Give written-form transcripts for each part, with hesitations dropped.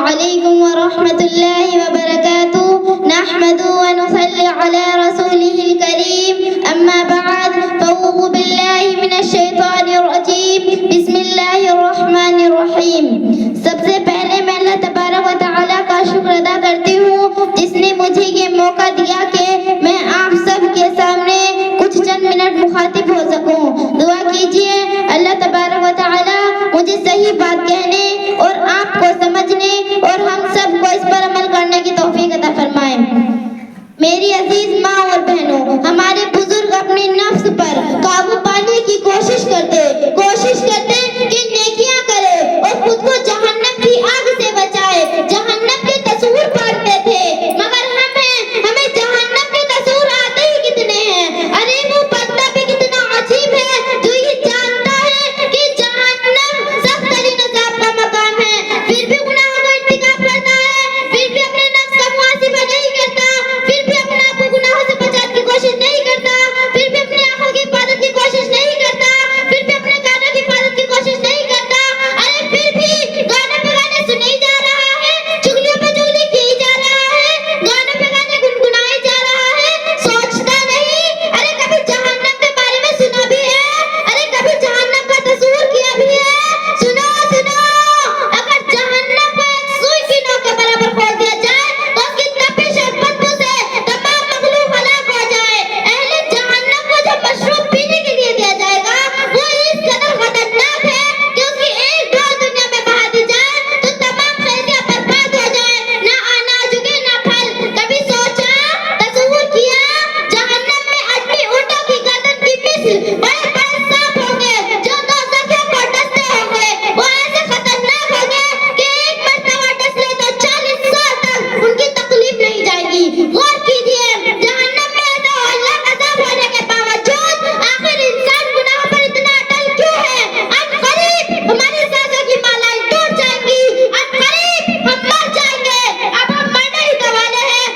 علیکم ورحمۃ اللہ وبرکاتہ نحمد ونصلی علی رسولہ الکریم اما بعد فاعوذ باللہ من الشیطان الرجیم بسم اللہ الرحمن الرحیم۔ سب سے پہلے میں اللہ تبارک و تعالیٰ کا شکر ادا کرتی ہوں جس نے مجھے یہ موقع دیا کہ میں آپ سب کے سامنے کچھ چند منٹ مخاطب ہو سکوں۔ دعا کیجیے اللہ تبارک و تعالیٰ مجھے صحیح بات کہنے اور آپ کو سمجھنے اور ہم سب کو اس پر عمل کرنے کی توفیق عطا فرمائے۔ میری عزیز ماں اور بہنوں، ہمارے بزرگ اپنے نفس پر قابو پانے کی کوشش کرتے کہ نیکیاں کرے اور خود کو جہنم کی آگ سے بچائے، جہنم کے تصور پاتے تھے، مگر ہمیں جہنم کے تصور آتے ہی کتنے ہیں۔ ارے وہ بندہ بھی کتنا عجیب ہے جو یہ جانتا ہے کہ جہنم سخت ترین عذاب کا مقام ہے، پھر بھی گناہوں کا ارتکاب کرتا ہے، پھر بھی اپنے نفس کا محاسبہ نہیں کرتا، پھر بھی اپنے آپ کو گناہوں سے بچانے کی کوشش نہیں کرتا، پھر بھی اپنے آنکھوں کی حفاظت کی کوشش نہیں کرتا، پھر بھی اپنے کانوں کی حفاظت کی کوشش نہیں کرتا، ارے پھر بھی گانے پہ گانے سنے جا رہا ہے، چگلیوں پہ چگلی کی جا رہا ہے، گانے پہ گانے گنگنائے جا رہا ہے، سوچتا نہیں ارے کبھی جہنم کے بارے میں سنا بھی ہے، ارے کبھی جہنم کا تصور کیا بھی ہے۔ سنو اگر جہنم کو ایک سوئی کی نوک کے برابر کھول دیا جائے تو اس کی تپش اور بدبو سے تمام مخلوق ہلاک ہو جائے۔ اہل جہنم کو جو مشروب پینے کے لیے دیا جائے گا وہ اس قدر خطرناک ہے کہ اس کی ایک ڈول دنیا میں بہا دی جائے تو تمام خیریاں برباد ہو جائے، نہ اناج اگے نہ پھل۔ کبھی سوچا، تصور کیا جہنم میں آدمی اونٹوں کی گردن کی مثل بڑے بڑے سانپ ہوں گے جو دوزخیوں کو ڈستے ہوں گے، وہ ایسے خطرناک ہوں گے کہ ایک مرتبہ ڈس لے تو 40 سال تک ان کی تکلیف نہیں جائے گی۔ غور کیجیے جہنم میں تو اللہ عذاب ہونے کے باوجود آخر انسان گناہوں پر اتنا اٹل کیوں ہے؟ اب قریب ہماری سانسوں کی مالائیں ٹوٹ جائیں گی، اب قریب ہم مر جائیں گے، اب ہم مرنے ہی والے ہیں۔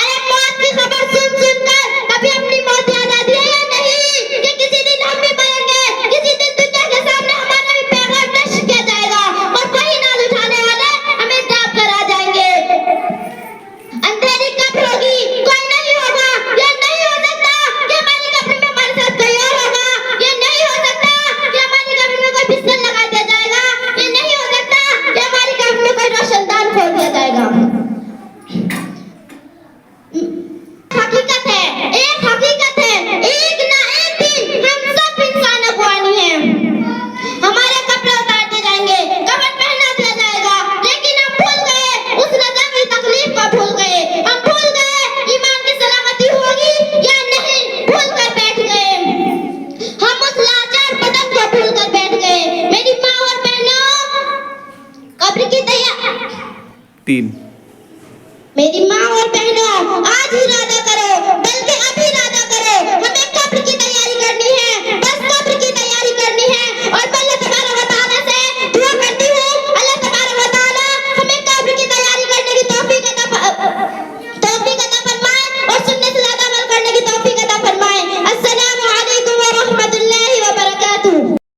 ارے موت کی خبر سن کر کبھی اپنی موت یاد آتی ہے یا نہیں کہ کسی دن ہم بھی مریں گے، کسی دن دنیا کے سامنے ہمارا بھی پیغام نشر کیا جائے گا اور وہی ناز اٹھانے والے ہمیں داب کر آ جائیں گے۔ اندھیری قبر ہوگی، کوئی نہیں ہوگا، یہ نہیں ہو سکتا کہ ہماری قبر میں ہمارے ساتھ کوئی اور ہوگا، یہ نہیں ہو سکتا کہ ہماری قبر میں کوئی بستر لگا دیا جائے گا، یہ نہیں ہو سکتا کہ ہماری قبر میں کوئی روشن دان کھول دیا جائے گا۔ حقیقت ہے ایک نہ ایک دن ہم سب انسانوں کو آنی ہے۔ ہمارے کپڑے اتار دیے جائیں گے، کفن پہنا دیا جائے گا، لیکن ہم بھول گئے اس رضا کی تکلیف کو، بھول گئے ہم، بھول گئے ایمان کی سلامتی ہوگی یا نہیں، بھول کر بیٹھ گئے ہم، اس لاچار بدن کو بھول کر بیٹھ گئے۔ میری ماں اور بہنوں، قبر کی میری ماں اور بہنوں آج ارادہ کرو، بلکہ اب ارادہ